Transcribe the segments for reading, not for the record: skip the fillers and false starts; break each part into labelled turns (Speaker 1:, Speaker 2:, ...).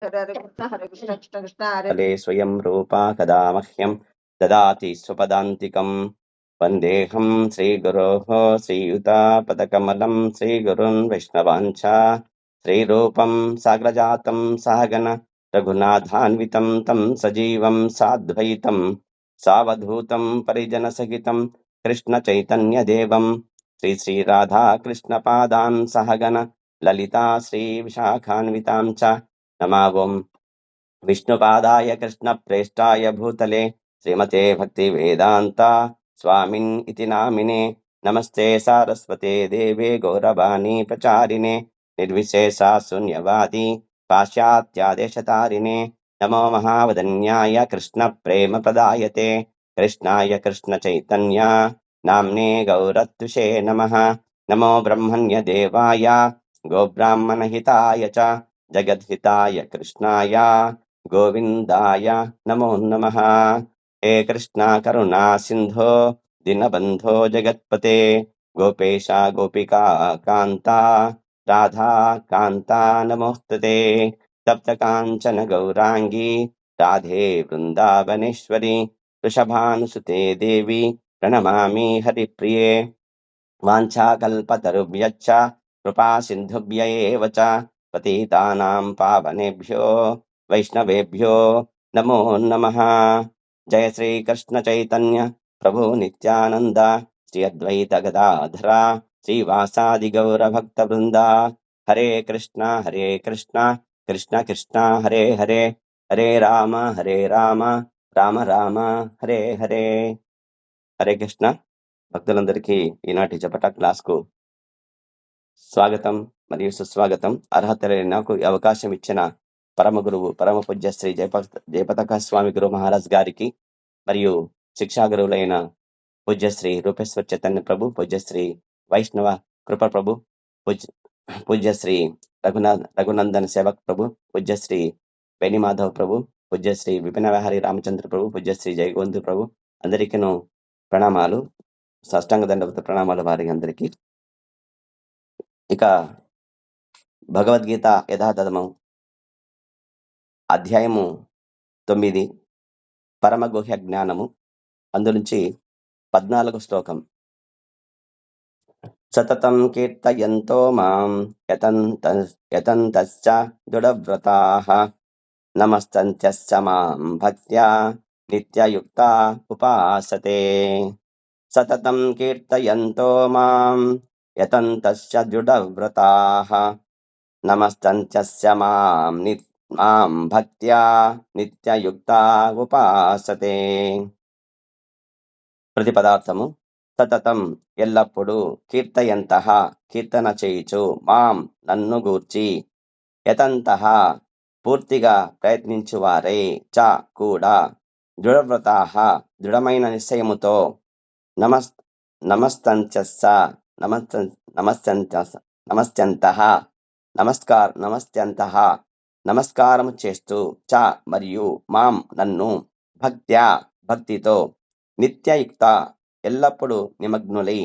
Speaker 1: हरे कृष्ण कृष्ण कृष्ण हरे
Speaker 2: फले स्वयं रूपा कदा मह्यं ददाति स्वपदान्तिकम् वन्देऽहं श्रीगुरोः श्रीयुतापदकमलं श्रीगुरुन् वैष्णवाञ्च श्रीरूपं साग्रजातं सहगण रघुनाथान्वितं तं सजीवं साद्वैतं सावधूतं परिजनसहितं कृष्णचैतन्यदेवं श्रीराधा कृष्णपादान् सहगण ललिता श्रीविशाखान्वितां च नमावोम् विष्णुपादाय कृष्णप्रेष्ठाय भूतले श्रीमते भक्तिवेदान्ता स्वामिन् इति नामिने नमस्ते सारस्वते देवे गौरवाणी प्रचारिणे निर्विशेषा शून्यवादी पाश्चात्यादेशतारिणे नमो महावदन्याय कृष्णप्रेमप्रदायते कृष्णाय कृष्णचैतन्य नाम्ने गौरत्विषे नमः नमो ब्रह्मण्यदेवाय गोब्राह्मणहिताय च जगद्हिताय कृष्णाय गोविन्दाय नमो नमः। हे कृष्णा करुणा सिन्धो दीनबन्धो जगत्पते गोपेशा गोपिका कान्ता राधा कान्ता नमोऽस्तुते तप्त काञ्चन गौराङ्गी राधे वृन्दावनेश्वरी वृषभानुसुते देवी प्रणमामि हरिप्रिये वाञ्छाकल्पतरुभ्यश्च कृपासिन्धुभ्य एव च पतितानां पावनेभ्यो वैष्णवेभ्यो नमो नमः। जय श्रीकृष्ण चैतन्य प्रभु नित्यानन्द श्री अद्वैत गदाधरा श्रीवासादिगौरभक्तवृन्दा हरे कृष्ण कृष्ण कृष्ण हरे हरे हरे राम राम राम हरे हरे। हरे कृष्ण భక్తులందరికీ ఈనాటి జపట క్లాస్ కు స్వాగతం మరియు సుస్వాగతం. అర్హత లేని నాకు ఈ అవకాశం ఇచ్చిన పరమ గురువు పరమ పూజ్య శ్రీ జయపతాక స్వామి గురు మహారాజ్ గారికి మరియు శిక్షా గురువులైన పూజ్యశ్రీ రూపేశ్వర్ చైతన్య ప్రభు, పూజ్యశ్రీ వైష్ణవ కృప ప్రభు, పూజ్యశ్రీ రఘునందన్ సేవక్ ప్రభు, పూజ్యశ్రీ వేణిమాధవ్ ప్రభు, పూజ్యశ్రీ విపిన విహారీ రామచంద్ర ప్రభు, పూజ్యశ్రీ జయగోవింద్ ప్రభు అందరికీ ప్రణామాలు, సాష్టాంగ దండవత ప్రణామాలు వారి అందరికీ. ఇక భగవద్గీత యథాతథము అధ్యాయము 9 పరమగుహ్య జ్ఞానము, అందునుంచి 14 శ్లోకం. సతతం కీర్తయంతో మాం యతంతశ్చ దృఢవ్రతాః నమస్తంత్యశ్చ మాం భక్త్యా నిత్యయుక్తా ఉపాసతే. సతతం కీర్తయంతో మాం యతంతశ్చ దృఢవ్రతాః నమస్తంత్యస్య మాం భక్త్యా నిత్యయుక్తా ఉపాసతే. ప్రతిపదార్థము: సతతం ఎల్లప్పుడు, కీర్తయంతః కీర్తన చేయుచు, మాం నన్ను గూర్చి, యతంతః పూర్తిగా ప్రయత్నించువారై, చ కూడా, దృఢవ్రతాః దృఢమైన నిశ్చయముతో, నమస్ నమస్తంత్యస్స నమస్త్యంతః నమస్కారము చేస్తూ, చ మరియు, మాం నన్ను, భక్త్యా భక్తితో, నిత్యయుక్త ఎల్లప్పుడు నిమగ్నులై,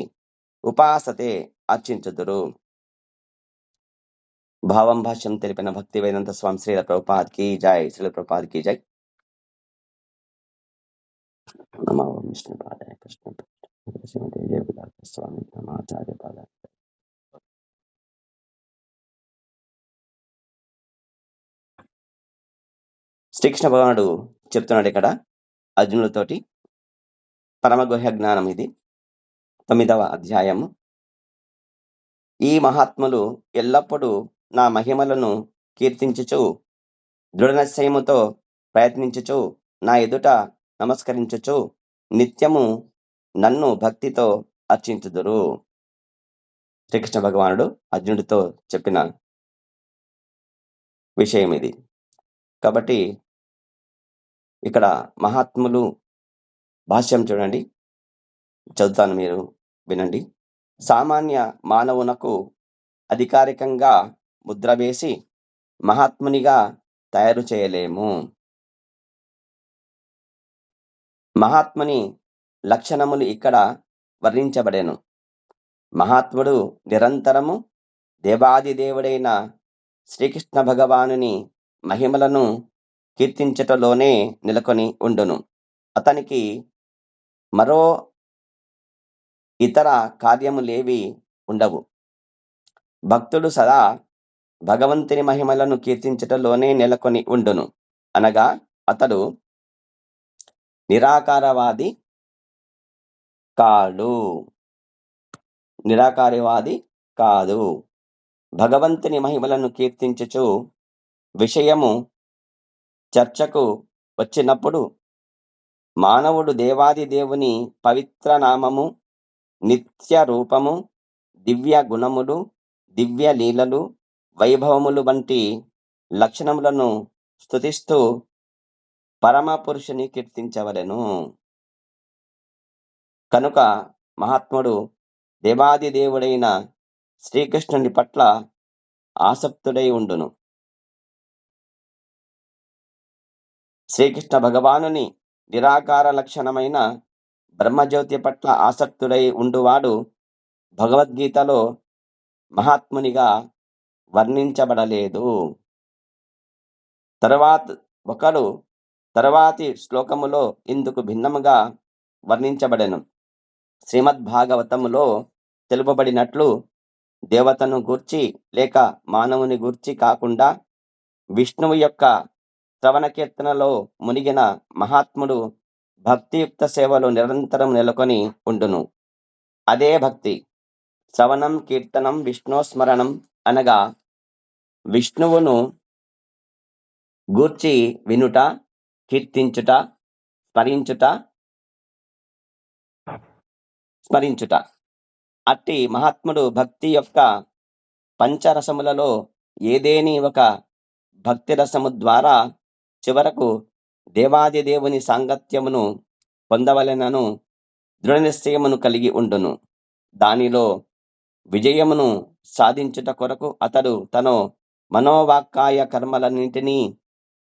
Speaker 2: ఉపాసతే అర్చించుదురు. భావం భాష్యం తెలిపిన భక్తి వేదాంత స్వామి శ్రీల ప్రభుపాద్ కీ జై. శ్రీల ప్రభుపాద్ కీ జై. నమో విష్ణుపాదాయ కృష్ణ స్వామి నమాచార్య పాద. శ్రీకృష్ణ భగవానుడు చెప్తున్నాడు ఇక్కడ అర్జునులతోటి, పరమగుహ్య జ్ఞానం ఇది 9వ అధ్యాయము. ఈ మహాత్ములు ఎల్లప్పుడూ నా మహిమలను కీర్తించుచు, దృఢనిశ్చయముతో ప్రయత్నించుచు, నా ఎదుట నమస్కరించుచు, నిత్యము నన్ను భక్తితో అర్చించుదురు. శ్రీకృష్ణ భగవానుడు అర్జునుడితో చెప్పిన విషయం ఇది. కాబట్టి ఇక్కడ మహాత్ములు భాష్యం చూడండి, చదువుతాను, మీరు వినండి. సామాన్య మానవునకు అధికారికంగా ముద్ర వేసి మహాత్మునిగా తయారు చేయలేము. మహాత్ముని లక్షణములు ఇక్కడ వర్ణించబడెను. మహాత్ముడు నిరంతరము దేవాదిదేవుడైన శ్రీకృష్ణ భగవానుని మహిమలను కీర్తించటలోనే నెలకొని ఉండును. అతనికి మరో ఇతర కార్యములేవి ఉండవు. భక్తుడు సదా భగవంతుని మహిమలను కీర్తించటలోనే నెలకొని ఉండును. అనగా అతడు నిరాకారవాది కాడు. నిరాకారవాది కాదు. భగవంతుని మహిమలను కీర్తించుచు విషయము చర్చకు వచ్చినప్పుడు మానవుడు దేవాది దేవుని పవిత్ర నామము, నిత్య రూపము, దివ్య గుణములు, దివ్య లీలలు, వైభవములు వంటి లక్షణములను స్తుతిస్తూ పరమ పురుషుని కీర్తించవలెను. కనుక మహాత్ముడు దేవాది దేవుడైన శ్రీకృష్ణుని పట్ల ఆసక్తుడై ఉండును. శ్రీకృష్ణ భగవానుని నిరాకార లక్షణమైన బ్రహ్మజ్యోతి పట్ల ఆసక్తుడై ఉండువాడు భగవద్గీతలో మహాత్మునిగా వర్ణించబడలేదు. తరువాతి శ్లోకములో ఇందుకు భిన్నముగా వర్ణించబడెను. శ్రీమద్భాగవతములో తెలుపబడినట్లు దేవతను గూర్చి లేక మానవుని గూర్చి కాకుండా విష్ణువు యొక్క శ్రవణ కీర్తనలో మునిగిన మహాత్ముడు భక్తియుక్త సేవలో నిరంతరం నెలకొని ఉండును. అదే భక్తి. శ్రవణం, కీర్తనం, విష్ణుస్మరణం అనగా విష్ణువును గూర్చి వినుట, కీర్తించుట, స్మరించుట. అట్టి మహాత్ముడు భక్తి యొక్క పంచరసములలో ఏదేని ఒక భక్తి రసము ద్వారా చివరకు దేవాది దేవుని సాంగత్యమును పొందవలెనను దృఢ నిశ్చయమును కలిగి ఉండును. దానిలో విజయమును సాధించుట కొరకు అతడు తన మనోవాక్కాయ కర్మలన్నింటినీ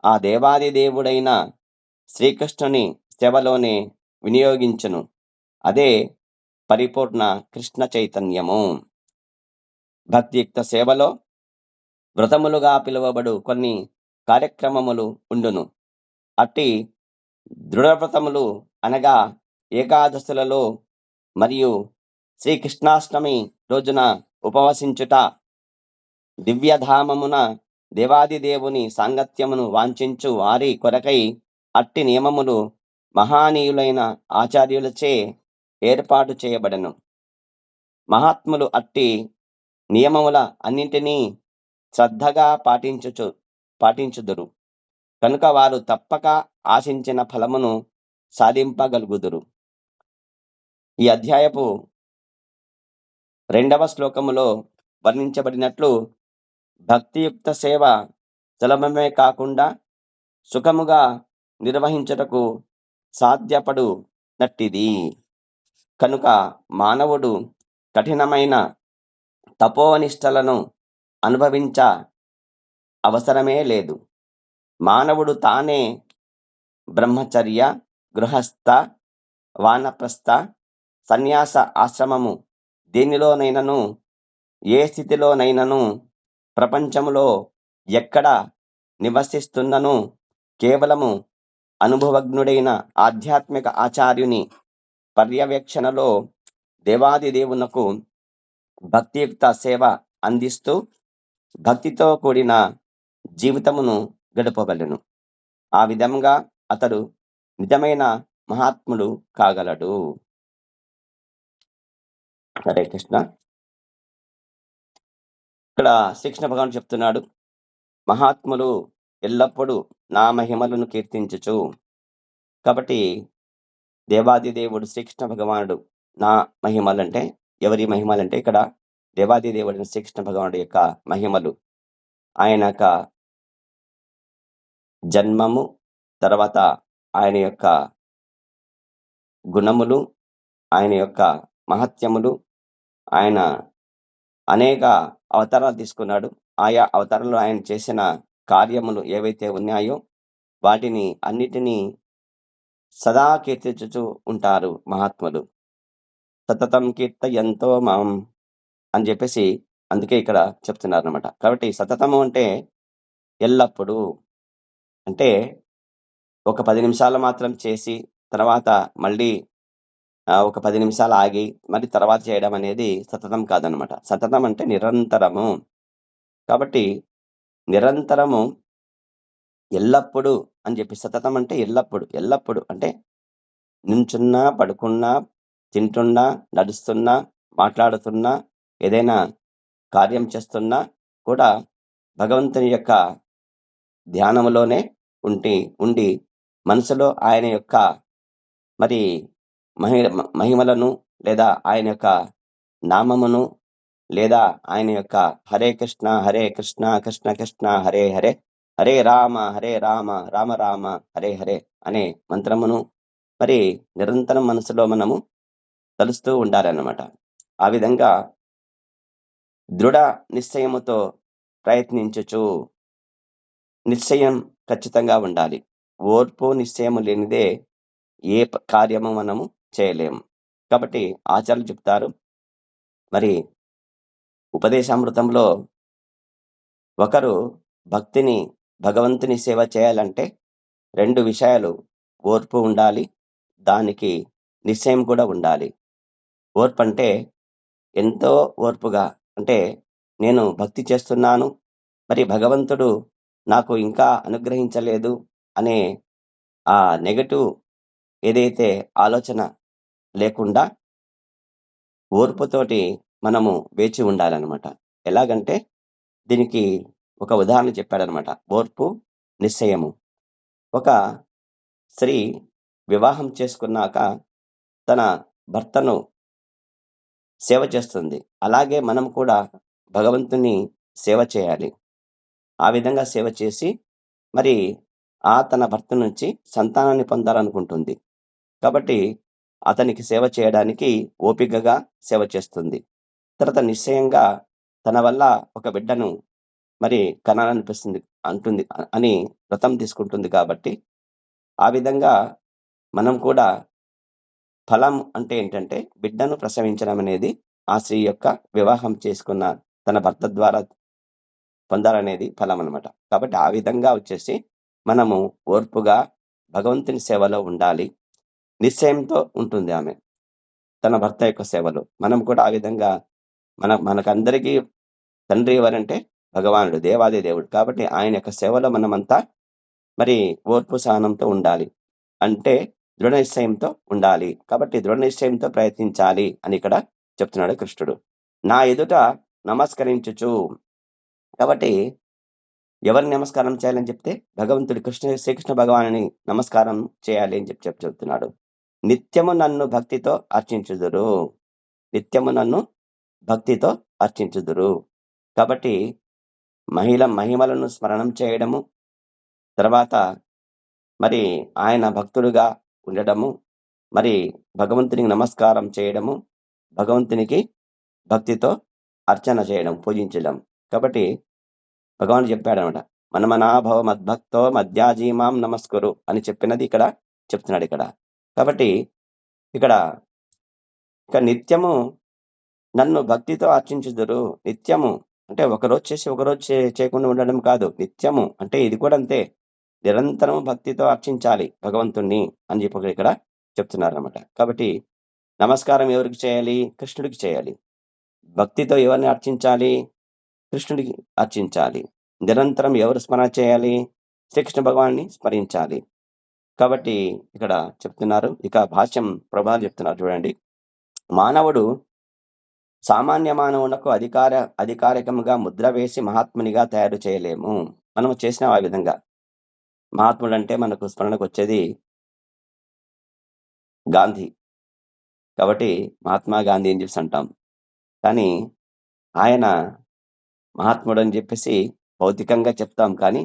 Speaker 2: ఆ దేవాది దేవుడైన శ్రీకృష్ణుని సేవలోనే వినియోగించును. అదే పరిపూర్ణ కృష్ణ చైతన్యము. భక్తియుక్త సేవలో వ్రతములుగా పిలువబడు కొన్ని కార్యక్రమములు ఉండును. అట్టి దృఢవ్రతములు అనగా ఏకాదశులలో మరియు శ్రీకృష్ణాష్టమి రోజున ఉపవసించుట, దివ్యధామమున దేవాది దేవుని సాంగత్యమును వాంఛించు వారి కొరకై అట్టి నియమములు మహానీయులైన ఆచార్యులచే ఏర్పాటు చేయబడెను. మహాత్ములు అట్టి నియమముల అన్నింటినీ శ్రద్ధగా పాటించుదురు. కనుక వారు తప్పక ఆశించిన ఫలమును సాధింపగలుగుదురు. ఈ అధ్యాయపు 2వ శ్లోకములో వర్ణించబడినట్లు భక్తియుక్త సేవ సులభమే కాకుండా సుఖముగా నిర్వహించుటకు సాధ్యపడు నట్టిది. కనుక మానవుడు కఠినమైన తపోనిష్టలను అనుభవించ అవసరమే లేదు. మానవుడు తానే బ్రహ్మచర్య, గృహస్థ, వానప్రస్థ, సన్యాస ఆశ్రమము దేనిలోనైనను ఏ స్థితిలోనైనను ప్రపంచములో ఎక్కడ నివసిస్తున్నను కేవలము అనుభవజ్ఞుడైన ఆధ్యాత్మిక ఆచార్యుని పర్యవేక్షణలో దేవాది దేవునకు భక్తియుక్త సేవ అందిస్తూ భక్తితో కూడిన జీవితమును గడపవలెను. ఆ విధంగా అతడు నిజమైన మహాత్ముడు కాగలడు. హరే కృష్ణ. ఇక్కడ శ్రీకృష్ణ భగవానుడు చెప్తున్నాడు, మహాత్ములు ఎల్లప్పుడూ నా మహిమలను కీర్తించుచు. కాబట్టి దేవాది దేవుడు శ్రీకృష్ణ భగవానుడు నా మహిమలంటే ఎవరి మహిమలంటే ఇక్కడ దేవాది దేవుడైన శ్రీకృష్ణ భగవానుడు యొక్క మహిమలు, ఆయన యొక్క జన్మము, తర్వాత ఆయన యొక్క గుణములు, ఆయన యొక్క మహత్యములు, ఆయన అనేక అవతారాలు తీసుకున్నాడు. ఆయా అవతారంలో ఆయన చేసిన కార్యములు ఏవైతే ఉన్నాయో వాటిని అన్నిటినీ సదా కీర్తించుచూ ఉంటారు మహాత్ములు. సతతం కీర్తయంతో మాం అని చెప్పేసి అందుకే ఇక్కడ చెప్తున్నారు అనమాట. కాబట్టి సతతము అంటే ఎల్లప్పుడూ, అంటే ఒక 10 నిమిషాలు మాత్రం చేసి తర్వాత మళ్ళీ ఒక 10 నిమిషాలు ఆగి మళ్ళీ తర్వాత చేయడం అనేది సతతం కాదనమాట. సతతం అంటే నిరంతరము. కాబట్టి నిరంతరము ఎల్లప్పుడూ అని చెప్పి సతతం అంటే ఎల్లప్పుడు. ఎల్లప్పుడు అంటే నించున్నా, పడుకున్నా, తింటున్నా, నడుస్తున్నా, మాట్లాడుతున్నా, ఏదైనా కార్యం చేస్తున్నా కూడా భగవంతుని యొక్క ధ్యానములోనే ఉండి మనసులో ఆయన యొక్క మరి మహిమలను లేదా ఆయన యొక్క నామమును లేదా ఆయన యొక్క హరే కృష్ణ కృష్ణ కృష్ణ హరే హరే హరే రామ రామ రామ హరే హరే అనే మంత్రమును మరి నిరంతరం మనసులో మనము తలుస్తూ ఉండాలన్నమాట. ఆ విధంగా దృఢ నిశ్చయముతో ప్రయత్నించుచు నిశ్చయం ఖచ్చితంగా ఉండాలి. ఓర్పు నిశ్చయము లేనిదే ఏ కార్యము మనము చేయలేము. కాబట్టి ఆచార్యులు చెప్తారు, మరి ఉపదేశామృతంలో ఒకరు భగవంతుని సేవ చేయాలంటే 2 విషయాలు, ఓర్పు ఉండాలి, దానికి నిశ్చయం కూడా ఉండాలి. ఓర్పు అంటే ఎంతో ఓర్పుగా, అంటే నేను భక్తి చేస్తున్నాను, మరి భగవంతుడు నాకు ఇంకా అనుగ్రహించలేదు అనే ఆ నెగటివ్ ఏదైతే ఆలోచన లేకుండా ఓర్పుతోటి మనము వేచి ఉండాలన్నమాట. ఎలాగంటే దీనికి ఒక ఉదాహరణ చెప్పాడనమాట. ఓర్పు, నిశ్చయము. ఒక స్త్రీ వివాహం చేసుకున్నాక తన భర్తను సేవ చేస్తుంది. అలాగే మనం కూడా భగవంతుని సేవ చేయాలి. ఆ విధంగా సేవ చేసి మరి తన భర్త నుంచి సంతానాన్ని పొందాలనుకుంటుంది. కాబట్టి అతనికి సేవ చేయడానికి ఓపికగా సేవ చేస్తుంది. తర్వాత నిశ్చయంగా తన వల్ల ఒక బిడ్డను మరి కనాలనిపిస్తుంది అంటుంది అని వ్రతం తీసుకుంటుంది. కాబట్టి ఆ విధంగా మనం కూడా ఫలం అంటే ఏంటంటే బిడ్డను ప్రసవించడం అనేది ఆ స్త్రీ యొక్క వివాహం చేసుకున్న తన భర్త ద్వారా పొందాలనేది ఫలం అనమాట. కాబట్టి ఆ విధంగా వచ్చేసి మనము ఓర్పుగా భగవంతుని సేవలో ఉండాలి. నిశ్చయంతో ఉంటుంది ఆమె తన భర్త యొక్క సేవలో. మనం కూడా ఆ విధంగా మనకందరికీ తండ్రి ఎవరంటే భగవానుడు, దేవాది దేవుడు. కాబట్టి ఆయన యొక్క సేవలో మనమంతా మరి ఓర్పు సహనంతో ఉండాలి. అంటే దృఢ నిశ్చయంతో ఉండాలి. కాబట్టి దృఢ నిశ్చయంతో ప్రయత్నించాలి అని ఇక్కడ చెప్తున్నాడు కృష్ణుడు. నా ఎదుట నమస్కరించుచు. కాబట్టి ఎవరిని నమస్కారం చేయాలని చెప్తే భగవంతుడు శ్రీకృష్ణ భగవానుని నమస్కారం చేయాలి అని చెప్తున్నాడు. నిత్యము నన్ను భక్తితో అర్చించుదురు. నిత్యము నన్ను భక్తితో అర్చించుదురు. కాబట్టి మహిమలను స్మరణం చేయడము, తర్వాత మరి ఆయన భక్తుడుగా ఉండడము, మరి భగవంతునికి నమస్కారం చేయడము, భగవంతునికి భక్తితో అర్చన చేయడం, పూజించడం. కాబట్టి భగవానుడు చెప్పాడనమాట, మనమనాభవ మద్భక్తో మధ్యాజీమాం నమస్కురు అని చెప్పినది ఇక్కడ చెప్తున్నాడు ఇక్కడ. కాబట్టి ఇక్కడ నిత్యము నన్ను భక్తితో అర్చించుదురు. నిత్యము అంటే ఒకరోజు చేసి ఒకరోజు చేయకుండా ఉండడం కాదు. నిత్యము అంటే ఇది కూడా అంతే, నిరంతరం భక్తితో అర్చించాలి భగవంతుణ్ణి అని చెప్పి ఇక్కడ చెప్తున్నారన్నమాట. కాబట్టి నమస్కారం ఎవరికి చేయాలి? కృష్ణుడికి చేయాలి. భక్తితో ఎవరిని అర్చించాలి? కృష్ణుడికి అర్చించాలి. నిరంతరం ఎవరు స్మరణ చేయాలి? శ్రీకృష్ణ భగవాన్ని స్మరించాలి. కాబట్టి ఇక్కడ చెప్తున్నారు. ఇక భాష్యం ప్రభావం చెప్తున్నారు చూడండి. మానవుడు సామాన్య మానవునకు అధికారికంగా ముద్ర వేసి మహాత్మునిగా తయారు చేయలేము. మనం చేసిన ఆ విధంగా మహాత్ముడు అంటే మనకు స్మరణకు వచ్చేది గాంధీ. కాబట్టి మహాత్మా గాంధీ అని చెప్పేసి అంటాం. కానీ ఆయన మహాత్ముడు అని చెప్పేసి భౌతికంగా చెప్తాం, కానీ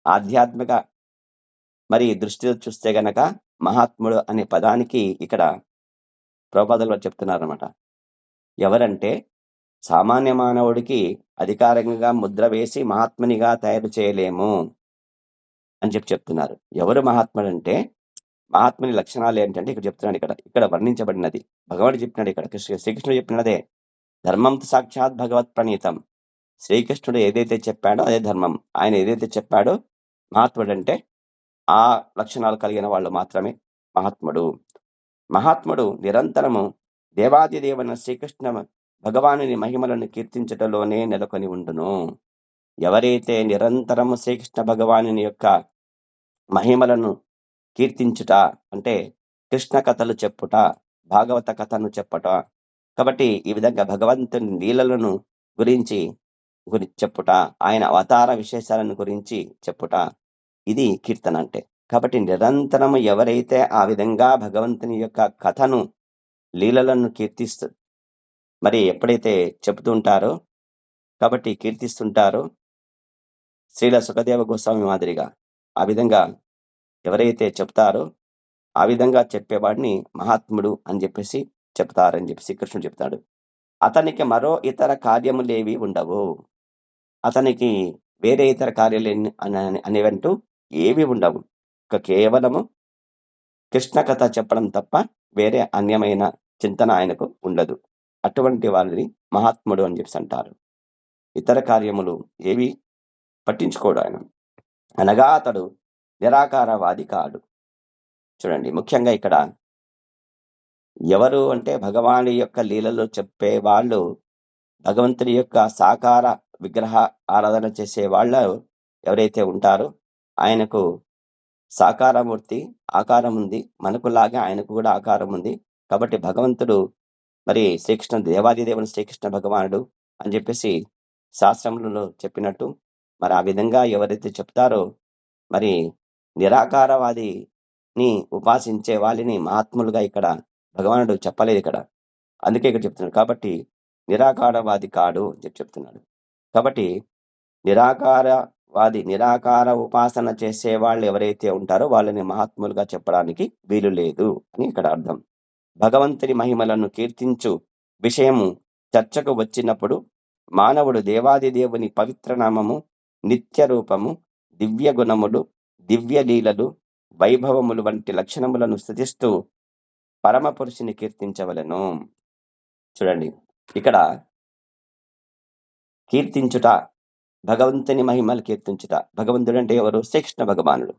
Speaker 2: ఆధ్యాత్మిక మరి దృష్టితో చూస్తే గనక మహాత్ముడు అనే పదానికి ఇక్కడ ప్రభుపాదులు చెప్తున్నారన్నమాట. ఎవరంటే సామాన్య మానవుడికి అధికారికంగా ముద్ర వేసి మహాత్మునిగా తయారు చేయలేము అని చెప్తున్నారు. ఎవరు మహాత్ముడు అంటే, మహాత్ముని లక్షణాలు ఏంటంటే ఇక్కడ చెప్తున్నాడు. ఇక్కడ వర్ణించబడినది భగవానుడు చెప్పినాడు. ఇక్కడ శ్రీకృష్ణుడు చెప్పినదే ధర్మం సాక్షాత్ భగవత్ ప్రణీతం. శ్రీకృష్ణుడు ఏదైతే చెప్పాడో అదే ధర్మం. ఆయన ఏదైతే చెప్పాడో మహాత్ముడు అంటే ఆ లక్షణాలు కలిగిన వాళ్ళు మాత్రమే మహాత్ముడు. మహాత్ముడు నిరంతరము దేవాది దేవుని శ్రీకృష్ణ భగవానుని మహిమలను కీర్తించటంలోనే నెలకొని ఉండును. ఎవరైతే నిరంతరము శ్రీకృష్ణ భగవానుని యొక్క మహిమలను కీర్తించుట అంటే కృష్ణ కథలు చెప్పుట, భాగవత కథను చెప్పట. కాబట్టి ఈ విధంగా భగవంతుని లీలలను గురించి చెప్పుట, ఆయన అవతార విశేషాలను గురించి చెప్పుట, ఇది కీర్తన అంటే. కాబట్టి నిరంతరము ఎవరైతే ఆ విధంగా భగవంతుని యొక్క కథను, లీలలను మరి ఎప్పుడైతే చెప్తుంటారో, కాబట్టి కీర్తిస్తుంటారో, శ్రీల సుఖదేవ గోస్వామి మాదిరిగా ఆ విధంగా ఎవరైతే చెప్తారో ఆ విధంగా చెప్పేవాడిని మహాత్ముడు అని చెప్పేసి చెప్తారని చెప్పేసి కృష్ణుడు చెప్తాడు. అతనికి మరో ఇతర కార్యములేవి ఉండవు. అతనికి వేరే ఇతర కార్యాలు అనేవంటూ ఏవి ఉండవు. కేవలము కృష్ణ కథ చెప్పడం తప్ప వేరే అన్యమైన చింతన ఆయనకు ఉండదు. అటువంటి వాళ్ళని మహాత్ముడు అని చెప్పి అంటారు. ఇతర కార్యములు ఏవి పట్టించుకోడు ఆయన. అనగా అతడు నిరాకారవాది కాడు. చూడండి, ముఖ్యంగా ఇక్కడ ఎవరు అంటే భగవాని యొక్క లీలలో చెప్పే వాళ్ళు, భగవంతుని యొక్క సాకార విగ్రహ ఆరాధన చేసే వాళ్ళు ఎవరైతే ఉంటారో, ఆయనకు సాకారమూర్తి ఆకారం ఉంది, మనకులాగా ఆయనకు కూడా ఆకారం ఉంది. కాబట్టి భగవంతుడు మరి శ్రీకృష్ణ దేవాది దేవుని శ్రీకృష్ణ భగవానుడు అని చెప్పేసి శాస్త్రములలో చెప్పినట్టు, మరి ఆ విధంగా ఎవరైతే చెప్తారో, మరి నిరాకారవాదిని ఉపాసించే వాళ్ళని మహాత్ములుగా ఇక్కడ భగవానుడు చెప్పలేదు ఇక్కడ. అందుకే ఇక్కడ చెప్తున్నాడు. కాబట్టి నిరాకారవాది కాడు అని చెప్పి చెప్తున్నాడు. కాబట్టి నిరాకార ఉపాసన చేసే వాళ్ళు ఎవరైతే ఉంటారో వాళ్ళని మహాత్ములుగా చెప్పడానికి వీలు లేదు అని ఇక్కడ అర్థం. భగవంతుని మహిమలను కీర్తించు విషయము చర్చకు వచ్చినప్పుడు మానవుడు దేవాది దేవుని పవిత్ర నామము, నిత్య రూపము, దివ్య గుణములు, దివ్య లీలలు, వైభవములు వంటి లక్షణములను స్తుతిస్తూ పరమ పురుషుని కీర్తించవలెను. చూడండి, ఇక్కడ కీర్తించుట, భగవంతుని మహిమలు కీర్తించుట. భగవంతుడు అంటే ఎవరు? శ్రీకృష్ణ భగవానుడు.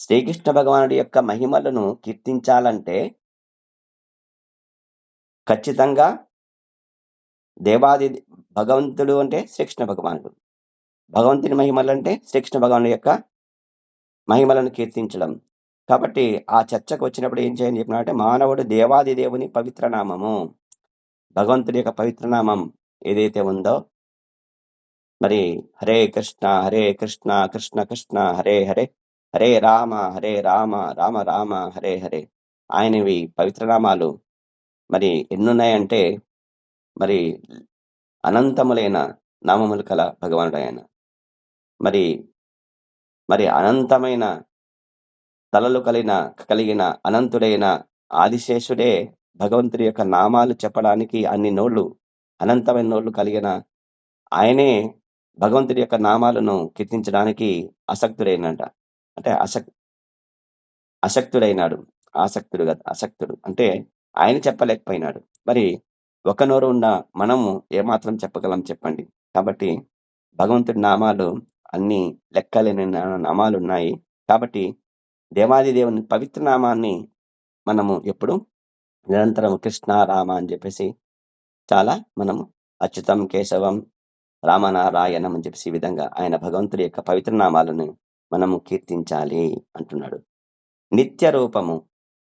Speaker 2: శ్రీకృష్ణ భగవానుడి యొక్క మహిమలను కీర్తించాలంటే ఖచ్చితంగా దేవాది భగవంతుడు అంటే శ్రీకృష్ణ భగవానుడు. భగవంతుని మహిమలు అంటే శ్రీకృష్ణ భగవానుడి యొక్క మహిమలను కీర్తించడం. కాబట్టి ఆ చర్చకు వచ్చినప్పుడు ఏం చేయని చెప్పినారంటే, మానవుడు దేవాది దేవుని పవిత్ర నామము, భగవంతుడి యొక్క పవిత్ర నామం ఏదైతే ఉందో, మరి హరే కృష్ణ కృష్ణ కృష్ణ హరే హరే, హరే రామ రామ రామ హరే హరే, ఆయనవి పవిత్రనామాలు మరి ఎన్నున్నాయంటే మరి అనంతములైన నామములు కల భగవానుడు ఆయన. మరి అనంతమైన తలలు కలిగిన అనంతుడైన ఆదిశేషుడే భగవంతుడి యొక్క నామాలు చెప్పడానికి అన్ని నోళ్ళు, అనంతమైన నోళ్ళు కలిగిన ఆయనే భగవంతుడి యొక్క నామాలను కీర్తించడానికి ఆసక్తుడైనట. అంటే అశక్తుడైనాడు. అశక్తుడు అంటే ఆయన చెప్పలేకపోయినాడు. మరి ఒక నోరు ఉన్న మనము ఏమాత్రం చెప్పగలం చెప్పండి. కాబట్టి భగవంతుడి నామాలు అన్ని లెక్కలేని నామాలు ఉన్నాయి. కాబట్టి దేవాది దేవుని పవిత్ర నామాన్ని మనము ఎప్పుడు నిరంతరం కృష్ణ రామ అని చెప్పేసి చాలా మనము అచ్యుతం కేశవం రామనారాయణం అని చెప్పేసి ఈ విధంగా ఆయన భగవంతుడి యొక్క పవిత్ర నామాలను మనము కీర్తించాలి అంటున్నాడు. నిత్య రూపము,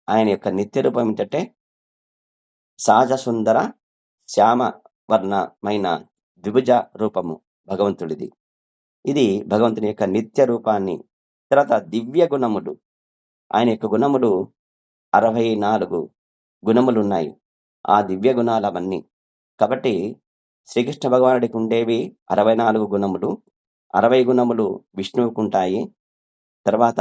Speaker 2: ఆయన యొక్క నిత్య రూపం ఏంటంటే సహజ సుందర శ్యామ వర్ణమైన ద్విభుజ రూపము భగవంతుడిది. ఇది భగవంతుని యొక్క నిత్య రూపాన్ని. తర్వాత దివ్య గుణములు, ఆయన యొక్క గుణములు 64 గుణములు ఉన్నాయి. ఆ దివ్య గుణాలు అవన్నీ. కాబట్టి శ్రీకృష్ణ భగవానుడికి ఉండేవి 64 గుణములు. 60 గుణములు విష్ణువుకు ఉంటాయి. తర్వాత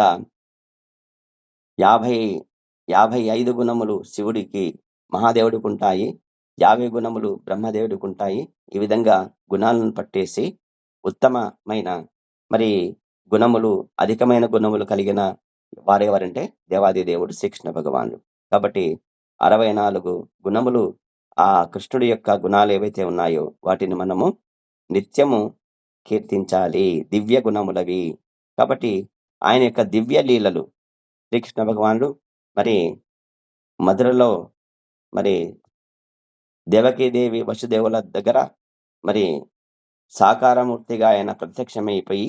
Speaker 2: 55 గుణములు శివుడికి, మహాదేవుడికి ఉంటాయి. 50 గుణములు బ్రహ్మదేవుడికి ఉంటాయి. ఈ విధంగా గుణాలను పట్టేసి ఉత్తమమైన మరి గుణములు, అధికమైన గుణములు కలిగిన వారెవరంటే దేవాది దేవుడు శ్రీకృష్ణ భగవానుడు. కాబట్టి 64 గుణములు, ఆ కృష్ణుడి యొక్క గుణాలు ఏవైతే ఉన్నాయో వాటిని మనము నిత్యము కీర్తించాలి. దివ్య గుణములవి. కాబట్టి ఆయన యొక్క దివ్య లీలలు శ్రీకృష్ణ భగవానుడు మరి మధురలో మరి దేవకీదేవి వసుదేవుల దగ్గర మరి సాకారమూర్తిగా ఆయన ప్రత్యక్షమైపోయి,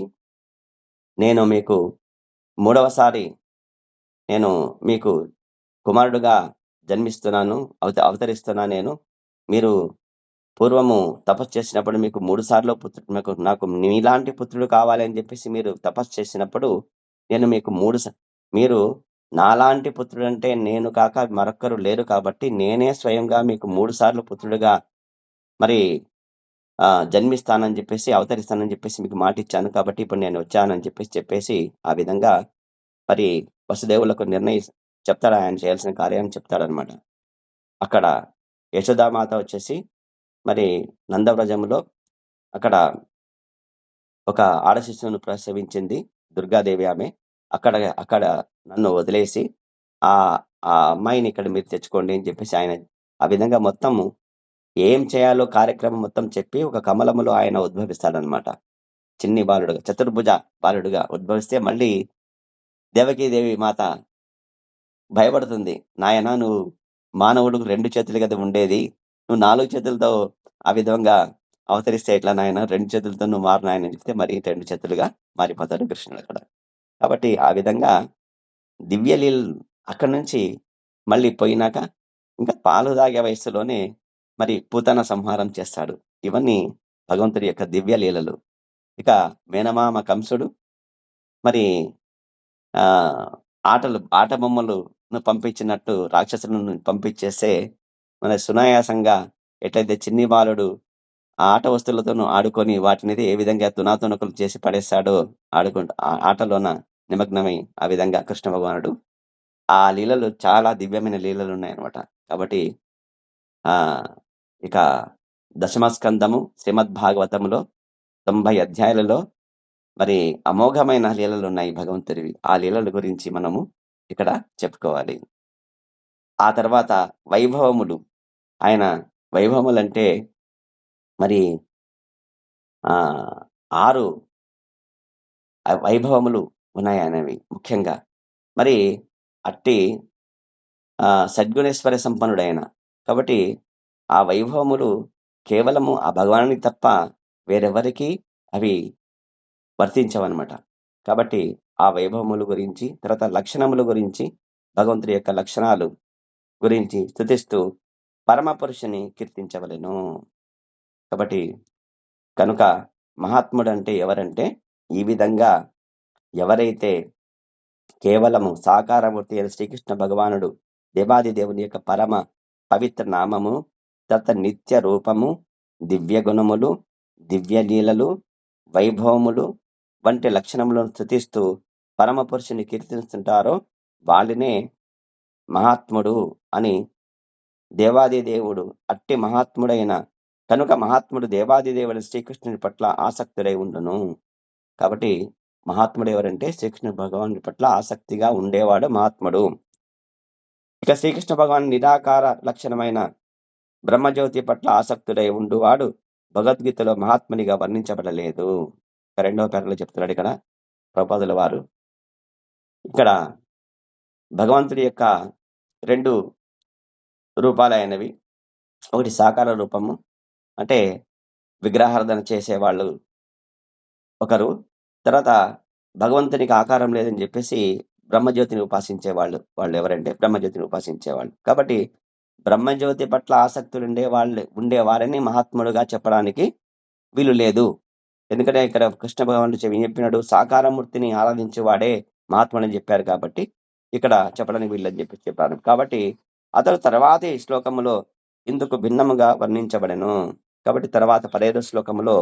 Speaker 2: నేను మీకు మూడవసారి నేను మీకు కుమారుడుగా జన్మిస్తున్నాను, అవతరిస్తున్నా నేను. మీరు పూర్వము తపస్సు చేసినప్పుడు మీకు 3 సార్లు నాకు మీలాంటి పుత్రుడు కావాలి అని చెప్పేసి మీరు తపస్సు చేసినప్పుడు, నేను మీకు మీరు నాలాంటి పుత్రుడంటే నేను కాక మరొక్కరు లేరు కాబట్టి నేనే స్వయంగా మీకు 3 సార్లు పుత్రుడుగా మరి జన్మిస్తానని చెప్పేసి, అవతరిస్తానని చెప్పేసి మీకు మాటిచ్చాను. కాబట్టి ఇప్పుడు నేను వచ్చానని చెప్పేసి ఆ విధంగా మరి వసుదేవులకు చెప్తాడు. ఆయన చేయాల్సిన కార్యాన్ని చెప్తాడనమాట. అక్కడ యశోదామాత వచ్చేసి మరి నందవ్రజములో అక్కడ ఒక ఆడ శిశువును ప్రసవించింది, దుర్గాదేవి ఆమె. అక్కడ నన్ను వదిలేసి ఆ ఆ అమ్మాయిని ఇక్కడ మీరు తెచ్చుకోండి అని చెప్పేసి ఆయన ఆ విధంగా మొత్తము ఏం చేయాలో కార్యక్రమం మొత్తం చెప్పి ఒక కమలములో ఆయన ఉద్భవిస్తాడనమాట. చిన్ని బాలుడుగా, చతుర్భుజ బాలుడుగా ఉద్భవిస్తే మళ్ళీ దేవకీదేవి మాత భయపడుతుంది. నాయన, నువ్వు మానవుడికి 2 చేతులు కదా ఉండేది, నువ్వు 4 చేతులతో ఆ విధంగా అవతరిస్తే ఎట్లా నాయన, 2 చేతులతో నువ్వు మారు నాయన అని చెప్తే మరి 2 చేతులుగా మారిపోతాడు కృష్ణుడు అక్కడ. కాబట్టి ఆ విధంగా దివ్య లీలలు అక్కడి నుంచి మళ్ళీ పోయినాక ఇంకా పాలు తాగే వయస్సులోనే మరి పూతన సంహారం చేస్తాడు. ఇవన్నీ భగవంతుడి యొక్క దివ్య లీలలు. ఇక మేనమామ కంసుడు మరి ఆ ఆట బొమ్మలను పంపించినట్టు రాక్షసులను పంపించేస్తే మన సునాయాసంగా ఎట్లయితే చిన్ని బాలుడు ఆ ఆట వస్తువులతోనూ ఆడుకొని వాటిని ఏ విధంగా తునాతునకలు చేసి పడేస్తాడో ఆడుకుంటూ ఆటలోన నిమగ్నమై ఆ విధంగా కృష్ణ భగవానుడు ఆ లీలలు చాలా దివ్యమైన లీలలు ఉన్నాయన్నమాట. కాబట్టి ఆ ఇక దశమస్కందము శ్రీమద్ భాగవతములో 90 అధ్యాయాలలో మరి అమోఘమైన లీలలు ఉన్నాయి భగవంతుడివి. ఆ లీలల గురించి మనము ఇక్కడ చెప్పుకోవాలి. ఆ తర్వాత వైభవములు. ఆయన వైభవములంటే మరి 6 వైభవములు ఉన్నాయి ఆయనవి ముఖ్యంగా. మరి అట్టి సద్గుణేశ్వర సంపన్నుడైన కాబట్టి ఆ వైభవములు కేవలము ఆ భగవానునికి తప్ప వేరెవరికి అవి వర్తించవన్నమాట. కాబట్టి ఆ వైభవముల గురించి, తర్వాత లక్షణముల గురించి, భగవంతుడి యొక్క లక్షణాలు గురించి స్తుతిస్తూ పరమ పురుషుని కీర్తించవలెను. కాబట్టి కనుక మహాత్ముడు అంటే ఎవరంటే ఈ విధంగా ఎవరైతే కేవలము సాకారమూర్తి అయిన శ్రీకృష్ణ భగవానుడు దేవాది దేవుని యొక్క పరమ పవిత్ర నామము, తర్వాత నిత్య రూపము, దివ్య గుణములు, దివ్య లీలలు, వైభవములు వంటి లక్షణములను స్తుతిస్తూ పరమ పురుషుని కీర్తిస్తుంటారో వాళ్ళనే మహాత్ముడు అని దేవాది దేవుడు అట్టి మహాత్ముడైన కనుక మహాత్ముడు దేవాది దేవుడు శ్రీకృష్ణుని పట్ల ఆసక్తుడై ఉండును. కాబట్టి మహాత్ముడు ఎవరంటే శ్రీకృష్ణ భగవానుడి పట్ల ఆసక్తిగా ఉండేవాడు మహాత్ముడు. ఇక శ్రీకృష్ణ భగవాన్ నిరాకార లక్షణమైన బ్రహ్మజ్యోతి పట్ల ఆసక్తుడై ఉండువాడు భగవద్గీతలో మహాత్మునిగా వర్ణించబడలేదు. 2వ పేరలో చెప్తున్నాడు ఇక్కడ ప్రభుపాదుల వారు. ఇక్కడ భగవంతుడి యొక్క 2 రూపాలైనవి. ఒకటి సాకార రూపము, అంటే విగ్రహారాధన చేసేవాళ్ళు ఒకరు. తర్వాత భగవంతునికి ఆకారం లేదని చెప్పేసి బ్రహ్మజ్యోతిని ఉపాసించే వాళ్ళు ఎవరంటే బ్రహ్మజ్యోతిని ఉపాసించేవాళ్ళు. కాబట్టి బ్రహ్మజ్యోతి పట్ల ఆసక్తులు ఉండేవారని మహాత్ముడుగా చెప్పడానికి వీలు లేదు. ఎందుకంటే ఇక్కడ కృష్ణ భగవానుడు చెప్పినాడు సాకారమూర్తిని ఆరాధించేవాడే మహాత్ముడు అని చెప్పారు. కాబట్టి ఇక్కడ చెప్పడానికి వీళ్ళని చెప్పారు. కాబట్టి అతడు తర్వాతి శ్లోకములో ఇందుకు భిన్నముగా వర్ణించబడెను. కాబట్టి తర్వాత 15వ శ్లోకములో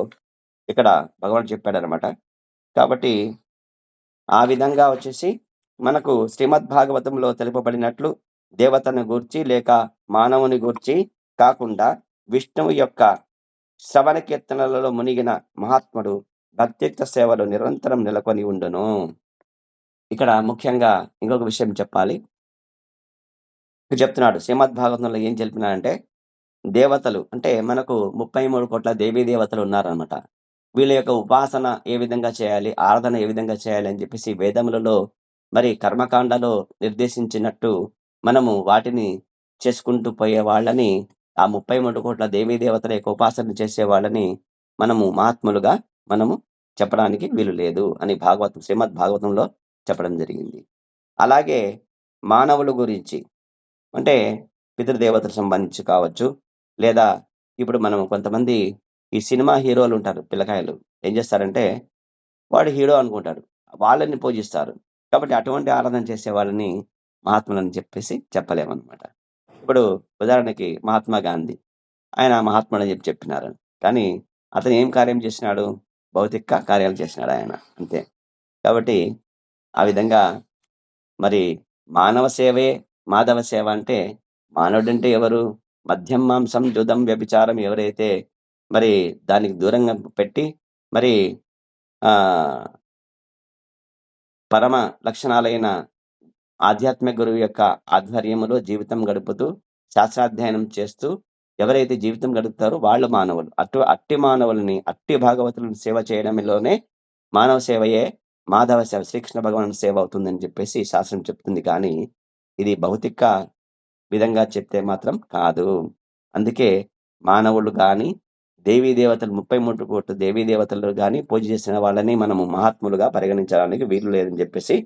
Speaker 2: ఇక్కడ భగవానుడు చెప్పాడనమాట. కాబట్టి ఆ విధంగా వచ్చేసి మనకు శ్రీమద్ భాగవతంలో తెలుపబడినట్లు దేవతను గూర్చి లేక మానవుని గూర్చి కాకుండా విష్ణువు యొక్క శ్రవణ కీర్తనలలో మునిగిన మహాత్ముడు భక్తియుక్త సేవలు నిరంతరం నెలకొని ఉండును. ఇక్కడ ముఖ్యంగా ఇంకొక విషయం చెప్పాలి. చెప్తున్నాడు శ్రీమద్ భాగవతంలో ఏం చెప్పినాడంటే దేవతలు అంటే మనకు 33 కోట్ల దేవీ దేవతలు ఉన్నారనమాట. వీళ్ళ యొక్క ఉపాసన ఏ విధంగా చేయాలి, ఆరాధన ఏ విధంగా చేయాలి అని చెప్పేసి వేదములలో మరి కర్మకాండలో నిర్దేశించినట్టు మనము వాటిని చేసుకుంటూ పోయే వాళ్ళని, ఆ 33 కోట్ల దేవీ దేవతల యొక్క ఉపాసన చేసే వాళ్ళని మనము మహాత్ములుగా మనము చెప్పడానికి వీలు లేదు అని శ్రీమద్ భాగవతంలో చెప్పడం జరిగింది. అలాగే మానవుల గురించి అంటే పితృదేవతలకు సంబంధించి కావచ్చు, లేదా ఇప్పుడు మనం కొంతమంది ఈ సినిమా హీరోలు ఉంటారు పిల్లకాయలు. ఏం చేస్తారంటే వాడు హీరో అనుకుంటాడు. వాళ్ళని పూజిస్తారు. కాబట్టి అటువంటి ఆరాధన చేసే వాళ్ళని మహాత్ములని చెప్పేసి చెప్పలేమనమాట. ఇప్పుడు ఉదాహరణకి మహాత్మా గాంధీ. ఆయన మహాత్ముడని చెప్పినారు. కానీ అతను ఏం కార్యం చేసినాడు? భౌతిక కార్యాలు చేసినాడు ఆయన. అంతే. కాబట్టి ఆ విధంగా మరి మానవ సేవే మాధవ సేవ అంటే మానవుడంటే ఎవరు? మద్యం మాంసం జుదం వ్యభిచారం ఎవరైతే మరి దానికి దూరంగా పెట్టి మరి ఆ పరమ లక్షణాలైన ఆధ్యాత్మిక గురువు యొక్క ఆధ్వర్యములో జీవితం గడుపుతూ శాస్త్రాధ్యయనం చేస్తూ ఎవరైతే జీవితం గడుపుతారో వాళ్ళు మానవులు. అట్టి మానవులని, అట్టి భాగవతులను సేవ చేయడంలోనే మానవ సేవయే మాధవ సేవ, శ్రీకృష్ణ భగవాన్ సేవ అవుతుందని చెప్పేసి శాస్త్రం చెప్తుంది. కానీ ఇది భౌతిక విధంగా చెప్తే మాత్రం కాదు. అందుకే మానవులు కానీ దేవీ దేవతలు 33 కోట్ల దేవీ దేవతలు కానీ పూజ చేసిన వాళ్ళని మనము మహాత్ములుగా పరిగణించడానికి వీలు లేదని చెప్పేసి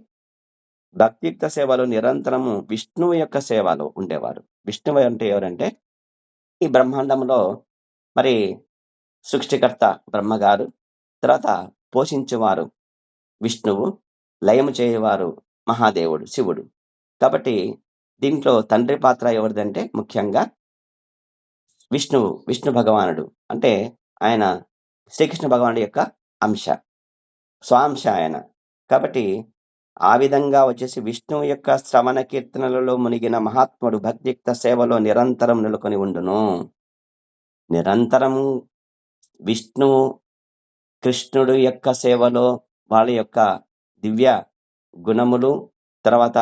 Speaker 2: భక్తియుక్త సేవలో నిరంతరము విష్ణువు యొక్క సేవలో ఉండేవారు. విష్ణువు అంటే ఎవరంటే ఈ బ్రహ్మాండంలో మరి సృష్టికర్త బ్రహ్మగారు, తర్వాత పోషించేవారు విష్ణువు, లయము చేయవారు మహాదేవుడు శివుడు. కాబట్టి దీంట్లో తండ్రి పాత్ర ఎవరిదంటే ముఖ్యంగా విష్ణువు, విష్ణు భగవానుడు. అంటే ఆయన శ్రీకృష్ణ భగవానుడి యొక్క అంశ, స్వాంశ ఆయన. కాబట్టి ఆ విధంగా వచ్చేసి విష్ణువు యొక్క శ్రవణ కీర్తనలలో మునిగిన మహాత్ముడు భక్తియుక్త సేవలో నిరంతరం నెలకొని ఉండును. నిరంతరం విష్ణువు కృష్ణుడు యొక్క సేవలో వాళ్ళ యొక్క దివ్య గుణములు, తర్వాత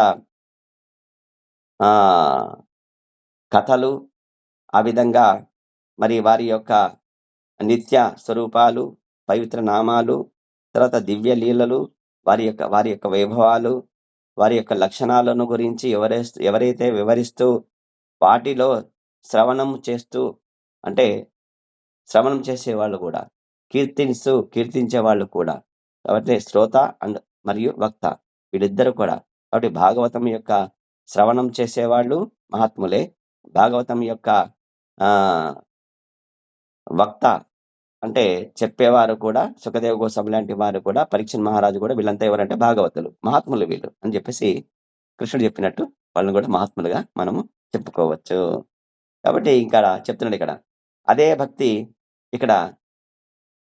Speaker 2: కథలు, ఆ విధంగా మరి వారి యొక్క నిత్య స్వరూపాలు, పవిత్ర నామాలు, తర్వాత దివ్య లీలలు, వారి యొక్క వైభవాలు, వారి యొక్క లక్షణాలను గురించి ఎవరైతే వివరిస్తూ వాటిలో శ్రవణం చేస్తూ, అంటే శ్రవణం చేసేవాళ్ళు కూడా, కీర్తించే వాళ్ళు కూడా. కాబట్టి శ్రోత అండ్ మరియు వక్త వీళ్ళిద్దరు కూడా. కాబట్టి భాగవతం యొక్క శ్రవణం చేసేవాళ్ళు మహాత్ములే, భాగవతం యొక్క వక్త అంటే చెప్పేవారు కూడా సుఖదేవ గోస్వామి లాంటి వారు కూడా, పరీక్షణ్ మహారాజు కూడా, వీళ్ళంతా ఎవరంటే భాగవతులు, మహాత్ములు వీళ్ళు అని చెప్పేసి కృష్ణుడు చెప్పినట్టు వాళ్ళని కూడా మహాత్ములుగా మనము చెప్పుకోవచ్చు. కాబట్టి ఇక్కడ చెప్తున్నాడు, ఇక్కడ అదే భక్తి ఇక్కడ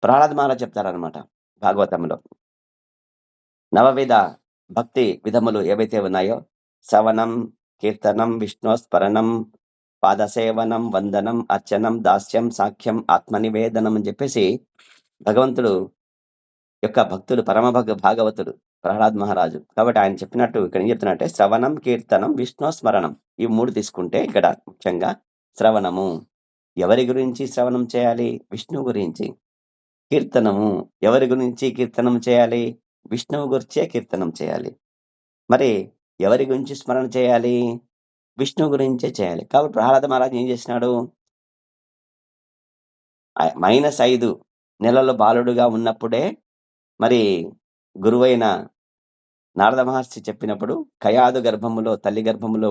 Speaker 2: ప్రహ్లాద మహారాజ్ చెప్తారనమాట భాగవతంలో. నవవిధ భక్తి విధములు ఏవైతే ఉన్నాయో, శ్రవణం, కీర్తనం, విష్ణు స్మరణం, పాదసేవనం, వందనం, అర్చనం, దాస్యం, సాఖ్యం, ఆత్మనివేదనం అని చెప్పేసి భగవంతుడు యొక్క భక్తులు భాగవతుడు ప్రహ్లాద్ మహారాజు. కాబట్టి ఆయన చెప్పినట్టు ఇక్కడ ఏం చెప్తున్నట్టే శ్రవణం, కీర్తనం, విష్ణు స్మరణం, ఈ 3 తీసుకుంటే ఇక్కడ ముఖ్యంగా శ్రవణము ఎవరి గురించి శ్రవణం చేయాలి? విష్ణువు గురించి. కీర్తనము ఎవరి గురించి కీర్తనం చేయాలి? విష్ణువు గురించే కీర్తనం చేయాలి. మరి ఎవరి గురించి స్మరణ చేయాలి? విష్ణువు గురించే చేయాలి. కాబట్టి ప్రహ్లాద మహారాజు ఏం చేసినాడు? -5 నెలల బాలుడుగా ఉన్నప్పుడే మరి గురువైన నారద మహర్షి చెప్పినప్పుడు కయాదు గర్భములో, తల్లి గర్భములో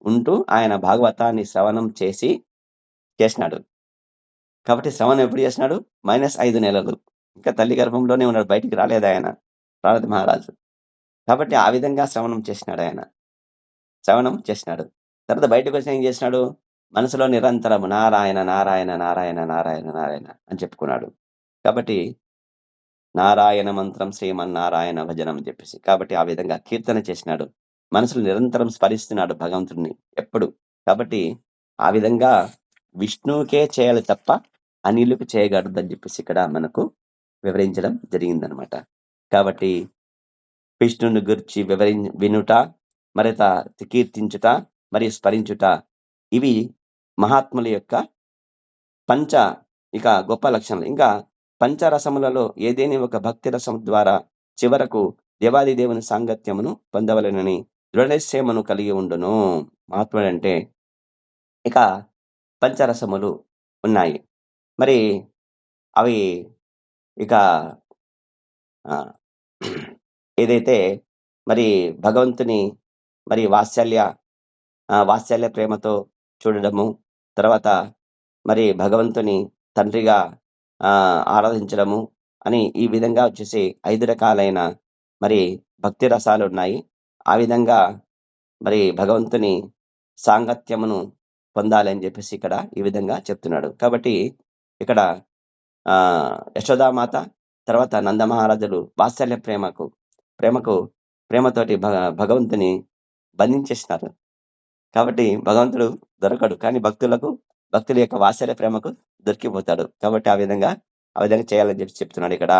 Speaker 2: ఉంటూ ఆయన భాగవతాన్ని శ్రవణం చేసినాడు. కాబట్టి శ్రవణం ఎప్పుడు చేసినాడు? -5 నెలలు. ఇంకా తల్లి గర్భంలోనే ఉన్నాడు, బయటికి రాలేదు ఆయన ప్రహ్లాద మహారాజు. కాబట్టి ఆ విధంగా శ్రవణం చేసినాడు. తర్వాత బయటకు వచ్చి ఏం చేసినాడు? మనసులో నిరంతరము నారాయణ నారాయణ నారాయణ నారాయణ నారాయణ అని చెప్పుకున్నాడు. కాబట్టి నారాయణ మంత్రం శ్రీమన్నారాయణ భజనం అని చెప్పేసి, కాబట్టి ఆ విధంగా కీర్తన చేసినాడు. మనసులో నిరంతరం స్మరిస్తున్నాడు భగవంతుడిని ఎప్పుడు. కాబట్టి ఆ విధంగా విష్ణువుకే చేయాలి తప్ప అనిలకు చేయగలదు అని చెప్పేసి ఇక్కడ మనకు వివరించడం జరిగిందనమాట. కాబట్టి విష్ణుని గురించి వినుట, మరింత కీర్తించుట, మరియు స్మరించుట, ఇవి మహాత్ముల యొక్క గొప్ప లక్షణాలు. ఇంకా పంచరసములలో ఏదేని ఒక భక్తి రసం ద్వారా చివరకు దేవాది దేవుని సాంగత్యమును పొందవలెనని దృఢనిశ్చయమును కలిగి ఉండును. మహాత్ముడంటే ఇక పంచరసములు ఉన్నాయి. మరి అవి ఇక ఆ, ఏదైతే మరి భగవంతుని మరి వాత్సల్య ప్రేమతో చూడడము, తర్వాత మరి భగవంతుని తండ్రిగా ఆరాధించడము అని ఈ విధంగా వచ్చేసి 5 రకాలైన మరి భక్తి రసాలు ఉన్నాయి. ఆ విధంగా మరి భగవంతుని సాంగత్యమును పొందాలి అని చెప్పేసి ఇక్కడ ఈ విధంగా చెప్తున్నాడు. కాబట్టి ఇక్కడ యశోదామాత తర్వాత నందమహారాజులు వాత్సల్య ప్రేమతోటి భగవంతుని బంధించేసినారు. కాబట్టి భగవంతుడు దొరకడు, కానీ భక్తుల యొక్క వాత్సల్య ప్రేమకు దొరికిపోతాడు. కాబట్టి ఆ విధంగా చేయాలని చెప్పి చెప్తున్నాడు ఇక్కడ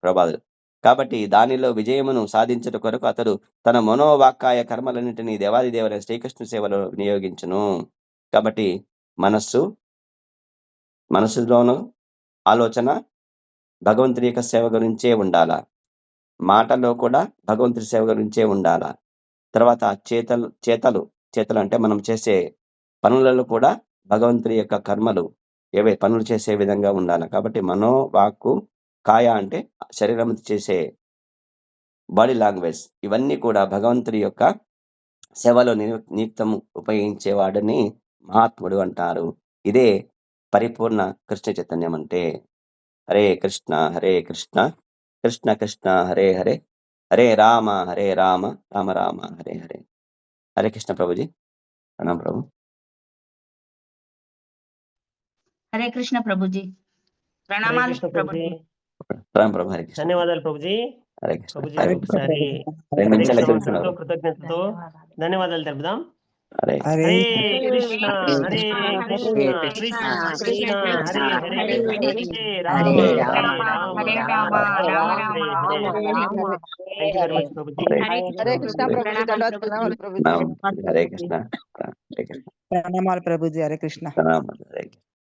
Speaker 2: ప్రభాదుడు. కాబట్టి దానిలో విజయమును సాధించట కొరకు అతడు తన మనోవాక్కాయ కర్మలన్నింటినీ దేవాది దేవులైన శ్రీకృష్ణ సేవలో వినియోగించును. కాబట్టి మనసులోను ఆలోచన భగవంతుడి యొక్క సేవ గురించే ఉండాలా, మాటలో కూడా భగవంతుడి సేవ గురించే ఉండాలా. తర్వాత చేతలు అంటే మనం చేసే పనులలో కూడా భగవంతుడి యొక్క కర్మలు ఏవే పనులు చేసే విధంగా ఉండాలి. కాబట్టి మనోవాక్కు కాయ అంటే శరీరం చేసే బాడీ లాంగ్వేజ్, ఇవన్నీ కూడా భగవంతుడి యొక్క సేవలో నిత్యం ఉపయోగించేవాడిని మహాత్ముడు అంటారు. ఇదే పరిపూర్ణ కృష్ణ చైతన్యం అంటే. హరే కృష్ణ కృష్ణ కృష్ణ హరే హరే, హరే రామ రామ రామ హరే హరే. హరే కృష్ణ ప్రభుజీ. ప్రణాం ప్రభు.
Speaker 3: హరే కృష్ణ ప్రభుజీ. ప్రణామాలు ప్రభుజీ.
Speaker 2: ప్రణాం ప్రభు. హరే కృష్ణ.
Speaker 4: ధన్యవాదాలు ప్రభుజీ.
Speaker 2: హరే కృష్ణ.
Speaker 4: ఒకసారి కృతజ్ఞతతో ధన్యవాదాలు తెలుపుదాం.
Speaker 2: Hare
Speaker 4: Hare Krishna Hare Krishna Krishna Krishna Hare Hare, Hare Rama Hare Rama Rama Rama Hare Hare. Thank you very much ప్రభుజీ.
Speaker 1: హరే కృష్ణ ప్రభుజీ. ధన్యవాదాలు ప్రభుజీ.
Speaker 2: హరే కృష్ణ.
Speaker 5: ప్రణామాలు ప్రభుజీ. హరే కృష్ణ.
Speaker 2: ప్రణామాలు. హరే కృష్ణ.